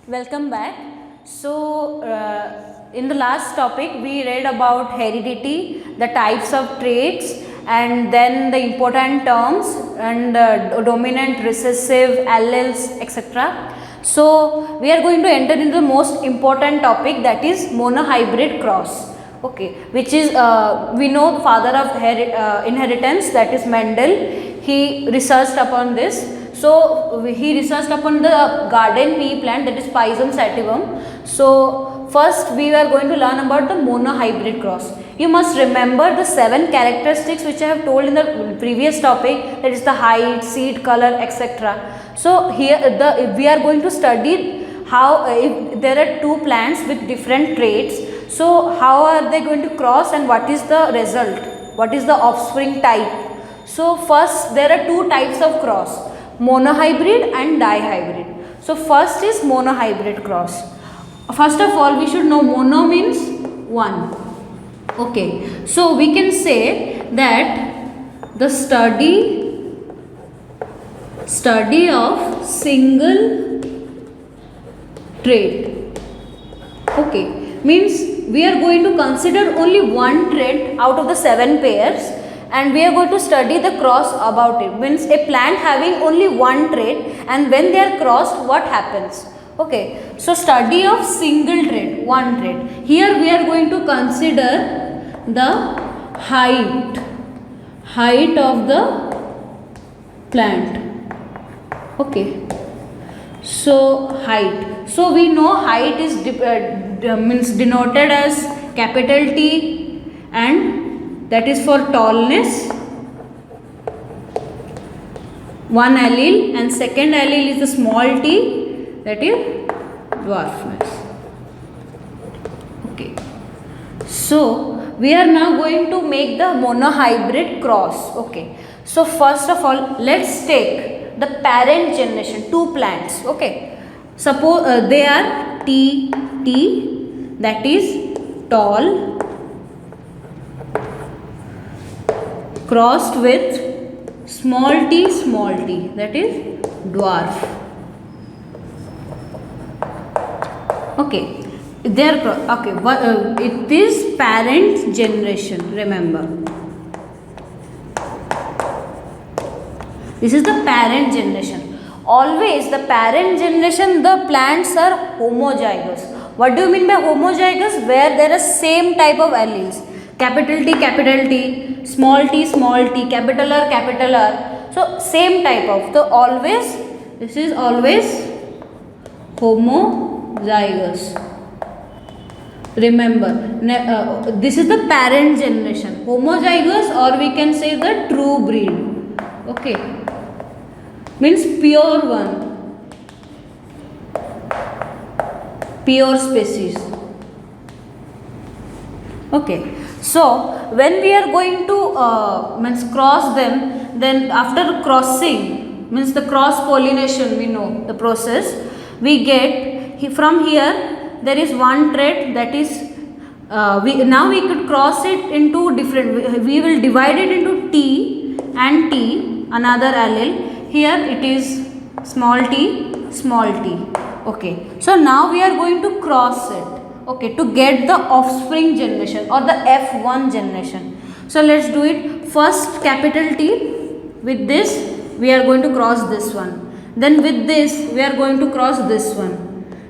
Welcome back. In the last topic, we read about heredity, the types of traits, and then the important terms and dominant, recessive, alleles, etc. So, we are going to enter into the most important topic, that is monohybrid cross. Okay, which is we know the father of inheritance, that is Mendel. He researched upon this. So he researched upon the garden pea plant, that is Pisum sativum. So first we are going to learn about the monohybrid cross. You must remember the 7 characteristics which I have told in the previous topic, that is the height, seed color, etc. So here we are going to study how if there are 2 plants with different traits, so how are they going to cross and what is the result, what is the offspring type. So first there are 2 types of cross, monohybrid and dihybrid. So first is monohybrid cross. First of all, we should know mono means 1. Okay, so we can say that the study of single trait. Okay, means we are going to consider only one trait out of the 7 pairs, and we are going to study the cross about it. Means a plant having only one trait, and when they are crossed, what happens? Okay, so study of single trait, one trait. Here we are going to consider the height of the plant. Okay, so height. So we know height is means denoted as capital T, and that is for tallness, one allele, and second allele is the small t, that is dwarfness. Okay, so we are now going to make the monohybrid cross. Okay, so first of all, let's take the parent generation, 2 plants. Okay, suppose they are T, that is tall, crossed with small t, that is dwarf. Okay, they are okay. It is parent generation. Remember, this is the parent generation. Always the parent generation, the plants are homozygous. What do you mean by homozygous? Where there are same type of alleles, capital T, small t, capital R. So same type of. So always, this is always homozygous. Remember, this is the parent generation, homozygous, or we can say the true breed. Okay, means pure one, pure species. Okay, so when we are going to means cross them, then after crossing, means the cross pollination, we know the process, we get from here there is one trait, that is now we could cross it into different, we will divide it into T and T, another allele. Here it is small t. Okay, so now we are going to cross it. Okay, to get the offspring generation or the F1 generation. So let's do it. First capital T, with this we are going to cross this one. Then with this we are going to cross this one.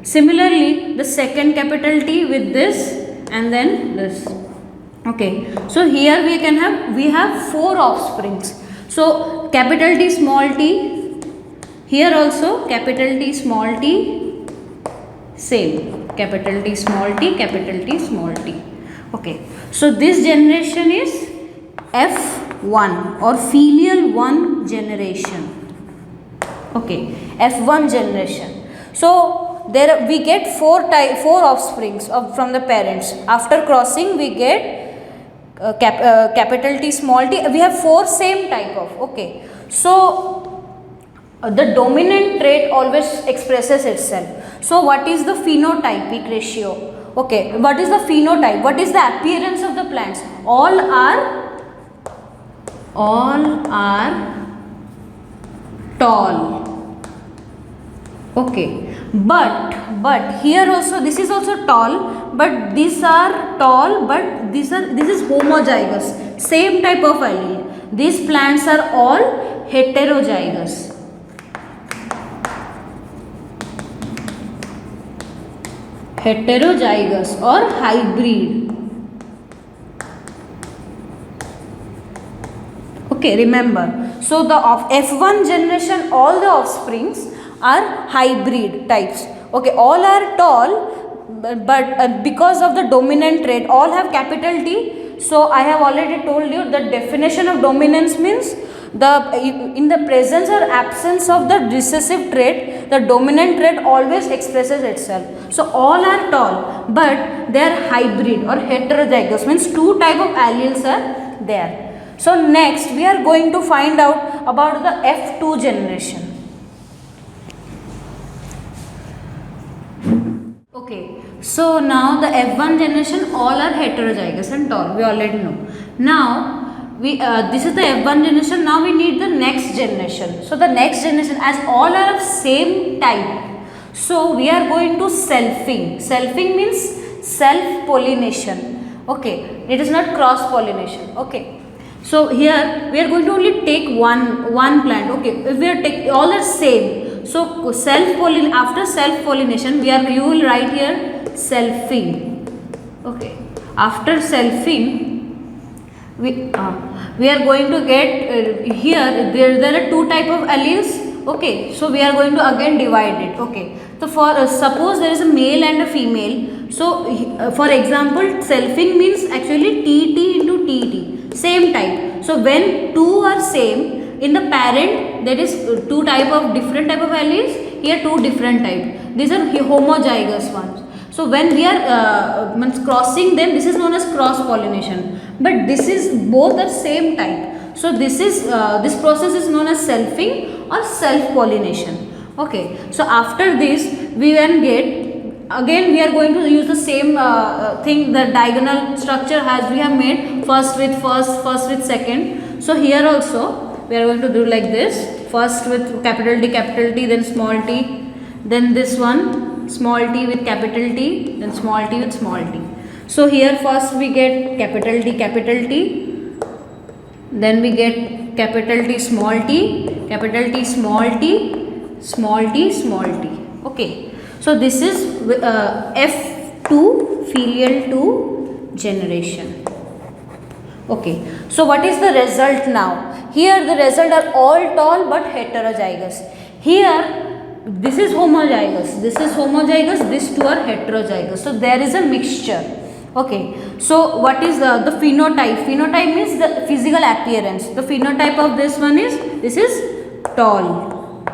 Similarly, the second capital T with this, and then this. Okay, so here we have 4 offsprings. So capital T, small t, here also capital T, small t, same, capital T, small t. Okay, so this generation is F1 or filial 1 generation. Okay, F1 generation. So there we get 4 offsprings from the parents. After crossing we get capital T, small t. We have 4 same type of. Okay, so the dominant trait always expresses itself. So what is the phenotypic ratio? Okay, what is the phenotype? What is the appearance of the plants? All are tall. Okay, but here also this is also tall, but these are tall, but this is homozygous, same type of allele. These plants are all heterozygous. Heterozygous or hybrid. Okay, remember. So the of F1 generation, all the offsprings are hybrid types. Okay, all are tall, but because of the dominant trait, all have capital T. So I have already told you the definition of dominance means in the presence or absence of the recessive trait, the dominant trait always expresses itself. So all are tall, but they are hybrid or heterozygous, means two type of alleles are there. So next we are going to find out about the F2 generation. Okay, so now the F1 generation all are heterozygous and tall, we already know. Now this is the F1 generation. Now we need the next generation. So the next generation, as all are of same type, so we are going to selfing. Selfing means self pollination. Okay, it is not cross pollination. Okay, so here we are going to only take one plant. Okay, if we are take all are same, so after self pollination you will write here selfing. Okay, after selfing we are going to get here there are two type of alleles. Okay, so we are going to again divide it. Okay, so for suppose there is a male and a female. So for example, selfing means actually TT into TT, same type. So when two are same in the parent, there is two type of different type of alleles. Here two different type. These are homozygous ones. So when we are crossing them, this is known as cross pollination. But this is both the same type. So this process is known as selfing or self pollination. Okay. So after this we then get, again we are going to use the same thing, the diagonal structure as we have made, first with first with second. So here also we are going to do like this, first with capital T, then small t, then this one small t with capital T, then small t with small t. So here first we get capital T, then we get capital T, small t, capital T, small t, small t, small t. Okay, so this is F2 filial 2 generation. Okay, so what is the result now? Here the result are all tall but heterozygous. Here this is homozygous, these two are heterozygous. So there is a mixture. Okay, so what is the phenotype? Phenotype means the physical appearance. The phenotype of this one is, this is tall.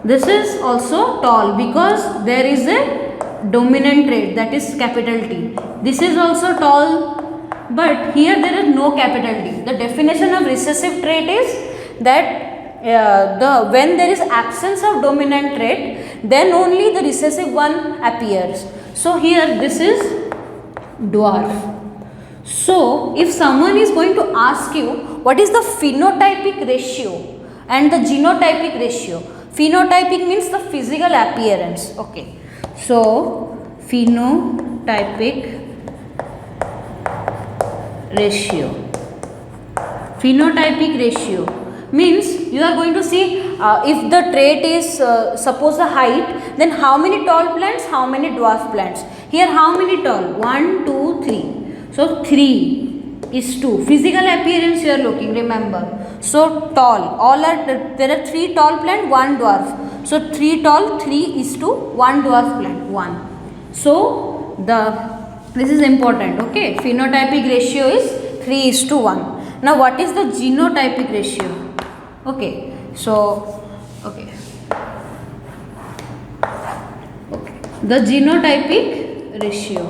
This is also tall because there is a dominant trait, that is capital T. This is also tall, but here there is no capital T. The definition of recessive trait is that when there is absence of dominant trait, then only the recessive one appears. So here this is dwarf. So if someone is going to ask you what is the phenotypic ratio and the genotypic ratio, phenotypic means the physical appearance. Okay, so phenotypic ratio means you are going to see if the trait is suppose the height, then how many tall plants, how many dwarf plants. Here how many tall? 1, 2, 3. So 3:2. Physical appearance you are looking, remember. So tall, all are, there are 3 tall plant, 1 dwarf. So 3 tall, 3:1 dwarf plant, 1. So this is important. Okay, phenotypic ratio is 3:1. Now what is the genotypic ratio? Okay, so the genotypic ratio.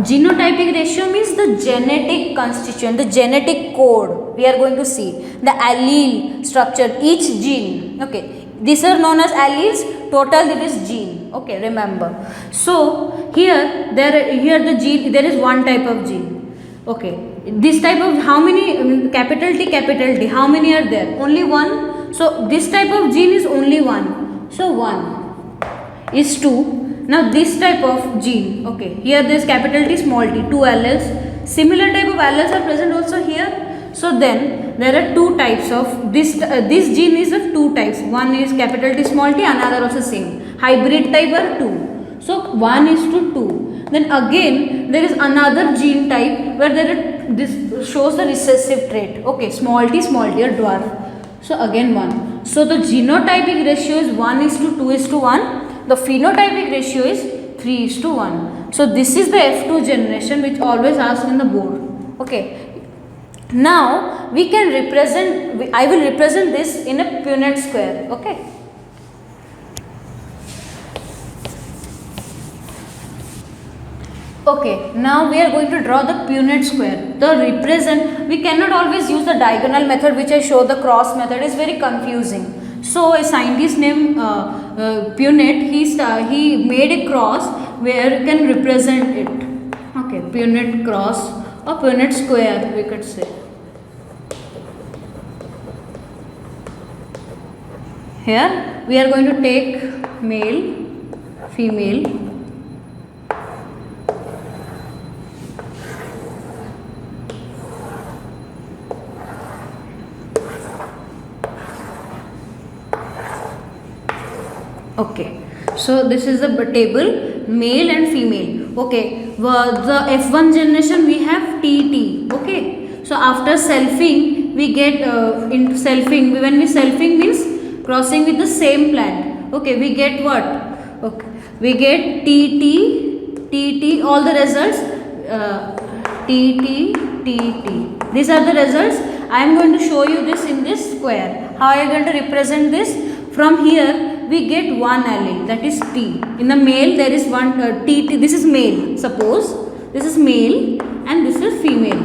Genotypic ratio means the genetic constituent, the genetic code. We are going to see the allele structure, each gene. Okay, these are known as alleles. Total it is gene. Okay, remember. So here the gene, there is one type of gene. Okay, this type of, how many, capital T, how many are there? Only one. So this type of gene is only one. So 1 is 2. Now this type of gene, okay, here there is capital T, small t, 2 alleles. Similar type of alleles are present also here. So then there are 2 types of this. This gene is of 2 types. One is capital T, small t, another also same. Hybrid type are 2. So 1 is to 2. Then again there is another gene type where there are, this shows the recessive trait. Okay, small t or dwarf. So again 1. So the genotypic ratio is 1 is to 2 is to 1. The phenotypic ratio is 3 is to 1. So this is the F2 generation which always asked in the board. Okay. Now we can represent, I will represent this in a Punnett square. Okay. Okay, now we are going to draw the Punnett square. The represent, we cannot always use the diagonal method which I show, the cross method is very confusing. So a scientist named Punnett, he made a cross where you can represent it. Okay, Punnett cross or Punnett square we could say. Here we are going to take male, female. Okay, so this is the table, male and female. Okay, the F1 generation we have TT. Okay, so after selfing we get in selfing, when we selfing means crossing with the same plant. Okay, we get what? Okay, we get TT, all the results, TT. These are the results. I am going to show you this in this square. How I am going to represent this? From here we get one allele, that is T. In the male there is one TT. This is male. Suppose this is male and this is female.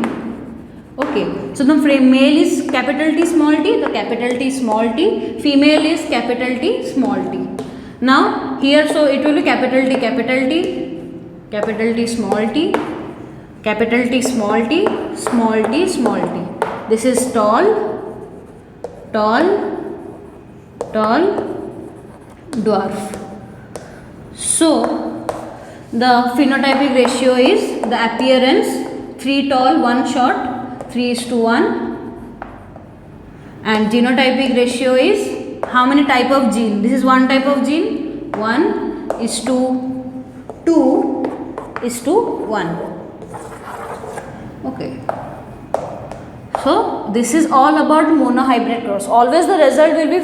Okay, so the male is capital T small t, the capital T small t. Female is capital T small t. Now here, so it will be capital T, capital T small t, capital T small t, small t, small t. This is tall, dwarf. So the phenotypic ratio is the appearance 3 tall 1 short, 3 is to 1, and genotypic ratio is how many type of gene? This is one type of gene, 1 is to 2 is to 1. Okay. So this is all about monohybrid cross. Always the result will be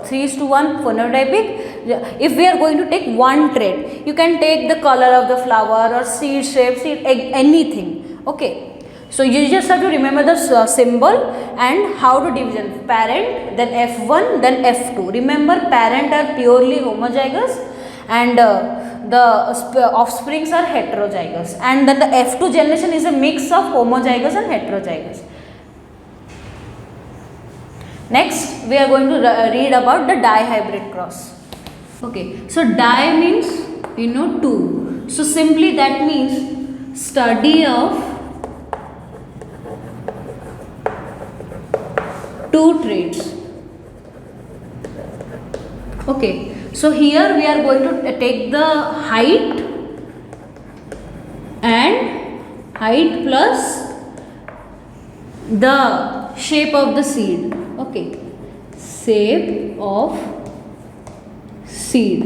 3 is to 1 phenotypic. If we are going to take one trait, you can take the color of the flower or seed shape, seed egg, anything. Okay. So you just have to remember the symbol and how to division. Parent, then F1, then F2. Remember, parent are purely homozygous and the offsprings are heterozygous. And then the F2 generation is a mix of homozygous and heterozygous. Next, we are going to read about the dihybrid cross. Okay, so di means, you know, 2. So simply that means study of 2 traits. Okay, so here we are going to take the height and height plus the shape of the seed. Okay, shape of seed.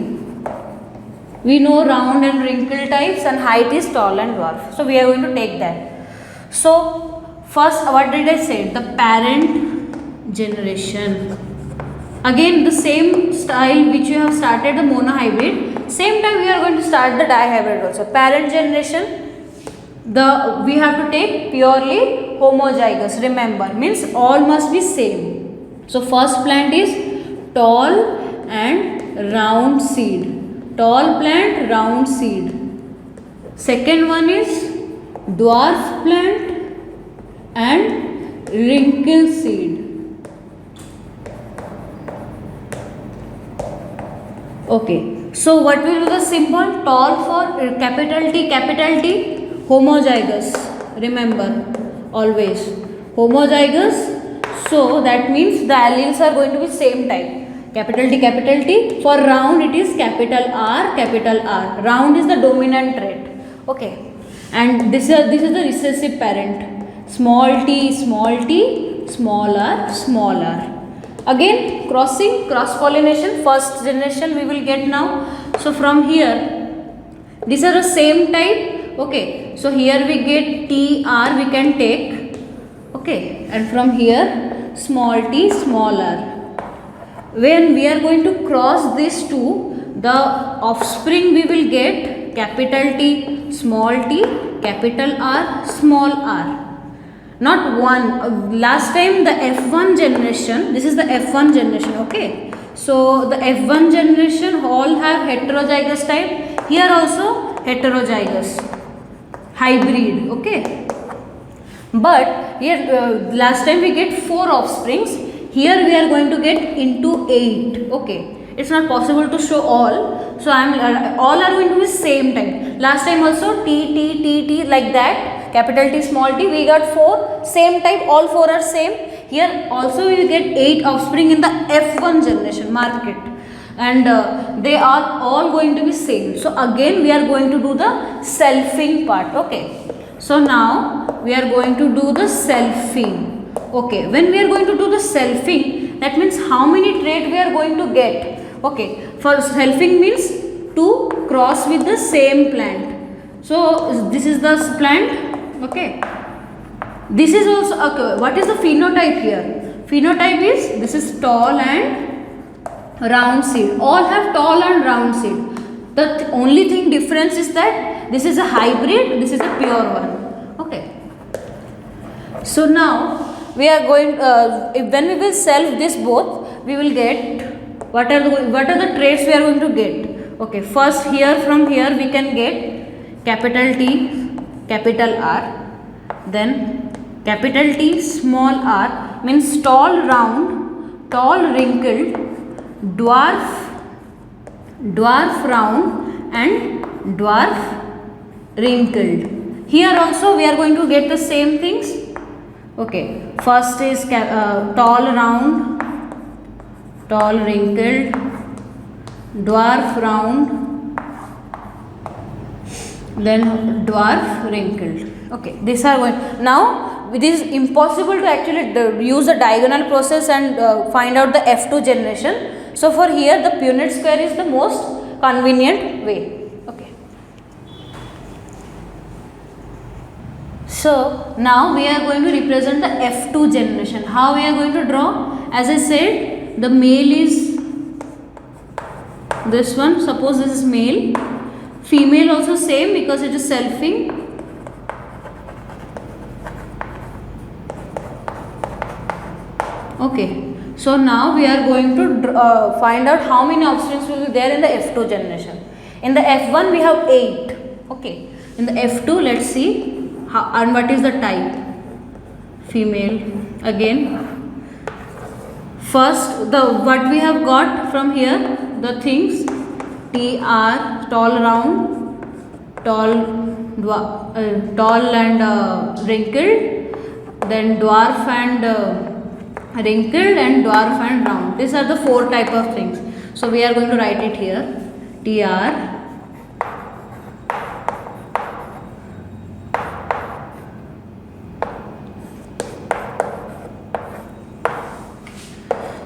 We know round and wrinkle types and height is tall and dwarf. So we are going to take that. So first, what did I say? The parent generation. Again the same style which you have started the monohybrid, same time we are going to start the dihybrid also. Parent generation, we have to take purely homozygous. Remember, means all must be same. So first plant is tall and round seed. Tall plant, round seed. Second one is dwarf plant and wrinkle seed. Okay, so what will be the symbol? Tall for capital T, homozygous. Remember, always homozygous. So that means the alleles are going to be same type, capital T capital T. For round it is capital R capital R. Round is the dominant trait. Okay, and this is the recessive parent, small t small t, small r small r. Again crossing, cross pollination, first generation we will get now. So from here these are the same type. Okay, so here we get TR we can take. Okay, and from here small t small r. When we are going to cross these two, the offspring we will get capital T small t capital R small r. Not one. Last time the F1 generation, this is the F1 generation. Okay, so the F1 generation all have heterozygous type. Here also heterozygous hybrid. Okay, but here last time we get 4 offsprings. Here we are going to get into 8. Okay, it's not possible to show all, so all are going to be same type. Last time also T like that, capital T small t, we got 4 same type, all 4 are same. Here also we will get 8 offspring in the F1 generation, mark it, and they are all going to be same. So again we are going to do the selfing part. Okay, so now we are going to do the selfing. Okay, when we are going to do the selfing, that means how many trait we are going to get. Okay, for selfing means to cross with the same plant. So this is the plant. Okay, this is also okay. What is the phenotype here? Phenotype is this is tall and round seed. All have tall and round seed. The only thing difference is that this is a hybrid, this is a pure one. Okay, so now we are going when we will self this both, we will get what are the traits we are going to get. Okay, first here from here we can get capital T capital R, then capital T small r means tall round, tall wrinkled, dwarf round and dwarf wrinkled. Here also we are going to get the same things. Okay, first is tall round, tall wrinkled, dwarf round, then dwarf wrinkled. Okay, these are going. Now it is impossible to actually use the diagonal process and find out the F2 generation. So for here the Punnett square is the most convenient way. Okay, so now we are going to represent the F2 generation. How we are going to draw? As I said, the male is this one. Suppose this is male. Female also same because it is selfing. Okay, so now we are going to find out how many offsprings will be there in the F2 generation. In the F1 we have 8. Okay, in the F2 let's see how and what is the type. Female. Again, first the what we have got from here, the things TR tall round, tall and wrinkled, then dwarf and wrinkled, and dwarf and round. These are the 4 type of things. So we are going to write it here. TR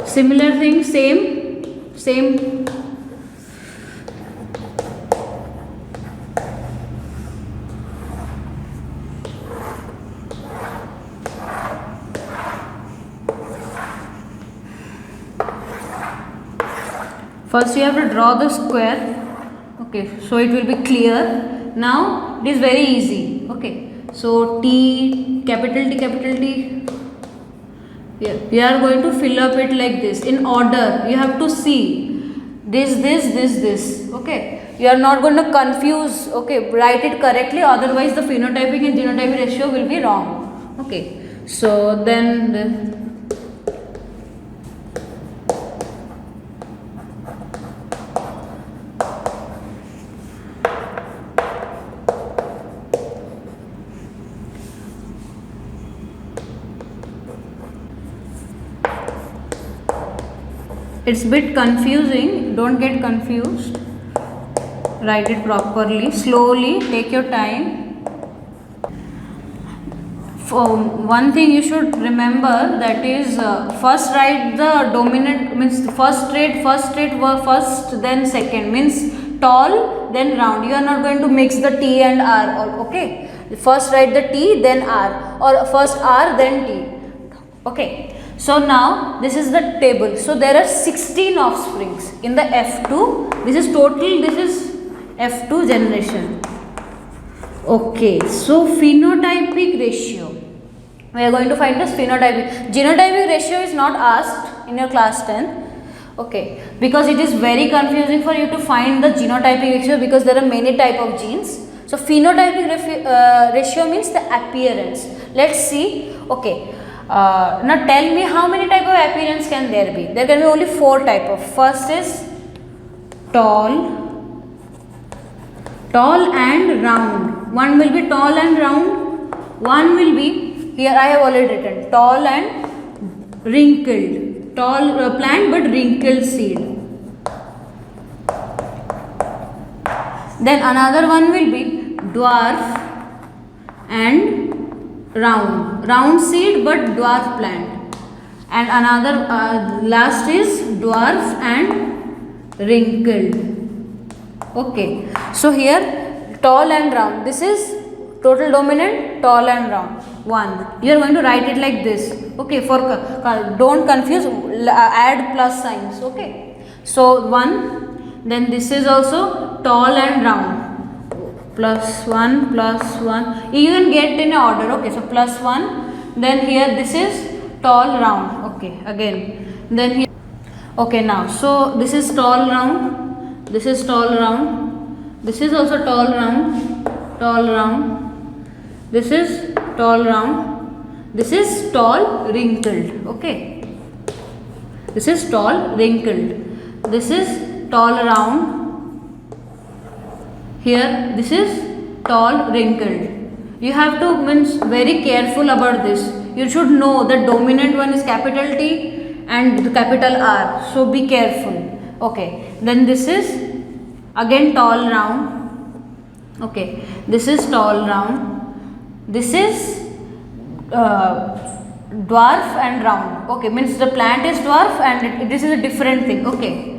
similar thing, same. First you have to draw the square. Okay, so it will be clear. Now it is very easy. Okay, so T capital T capital T. Here you are going to fill up it like this in order. You have to see this. Okay, you are not going to confuse. Okay, write it correctly, otherwise the phenotypic and genotypic ratio will be wrong. Okay, so then it's bit confusing, don't get confused, write it properly, slowly, take your time. For one thing you should remember, that is first write the dominant, means first trait, first then second, means tall then round. You are not going to mix the T and R, okay. First write the T then R, or first R then T, okay. So now this is the table. So there are 16 offsprings in the F2. This is total, this is F2 generation. Okay, so phenotypic ratio. We are going to find this phenotypic. Genotypic ratio is not asked in your class 10. Okay, because it is very confusing for you to find the genotypic ratio, because there are many type of genes. So phenotypic ratio means the appearance. Let's see. Okay. Now tell me how many type of appearance can there be? There can be only 4 type of. First is tall and round. One will be tall and round. One will be, here I have already written, tall and wrinkled. Tall plant but wrinkled seed. Then another one will be dwarf and round seed but dwarf plant, and another last is dwarf and wrinkled. Okay, so here tall and round, this is total dominant, tall and round. 1, you are going to write it like this, okay. For don't confuse, add plus signs, okay. So 1, then this is also tall and round, plus 1 plus 1, you can get in order, okay. So plus 1, then here this is tall round, okay, again, then here, okay. Now so this is tall round, this is tall round, this is also tall round, this is tall round, this is tall wrinkled, okay. This is tall wrinkled, this is tall round. Here this is tall wrinkled. You have to means very careful about this. You should know the dominant one is capital T and the capital R. So be careful. Okay. Then this is again tall round. Okay. This is tall round. This is dwarf and round. Okay. Means the plant is dwarf and this is a different thing. Okay.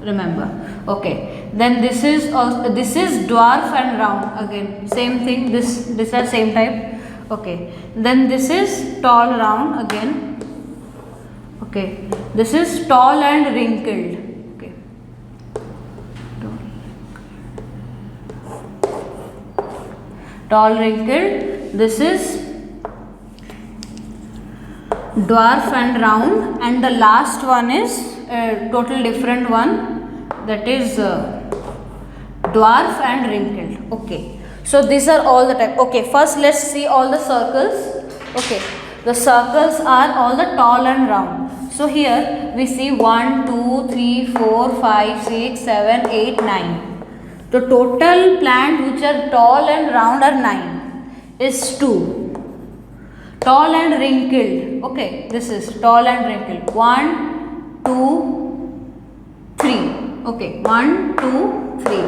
Remember, okay. Then this is also, this is dwarf and round, again same thing, this are same type, okay. Then this is tall round again, okay. This is tall and wrinkled, okay. Tall wrinkled, this is dwarf and round, and the last one is total different one, that is dwarf and wrinkled, okay. So these are all the type, okay. First let's see all the circles, okay. The circles are all the tall and round. So here we see 1, 2, 3, 4, 5, 6, 7, 8, 9. The total plant which are tall and round are 9, is 2. Tall and wrinkled, okay. This is tall and wrinkled, 1, 2, 3, okay. 1, 2, 3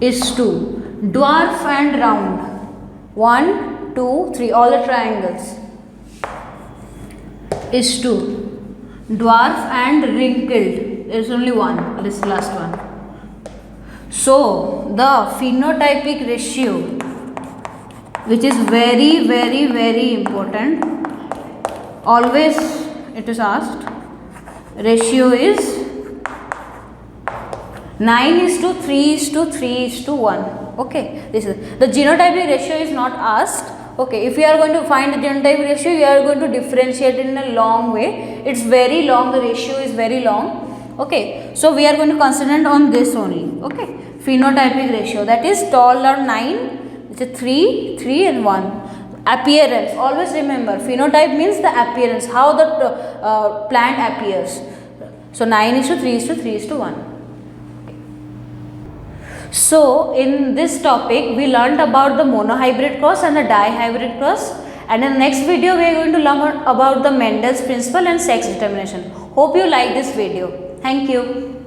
is 2. Dwarf and round, 1, 2, 3, all the triangles is 2. Dwarf and wrinkled, there is only 1, this last one. So the phenotypic ratio, which is very, very, very important, always it is asked, ratio is 9:3:3:1, okay. This is the genotypic ratio is not asked, okay. If you are going to find the genotypic ratio, you are going to differentiate in a long way, it's very long, the ratio is very long, okay. So we are going to concentrate on this only, okay. Phenotypic ratio, that is tall or 9, it's a 3, 3 and 1. Appearance, always remember, phenotype means the appearance, how the plant appears. So 9:3:3:1. So in this topic we learnt about the monohybrid cross and the dihybrid cross, And in the next video, we are going to learn about the Mendel's principle and sex determination. Hope you like this video. Thank you.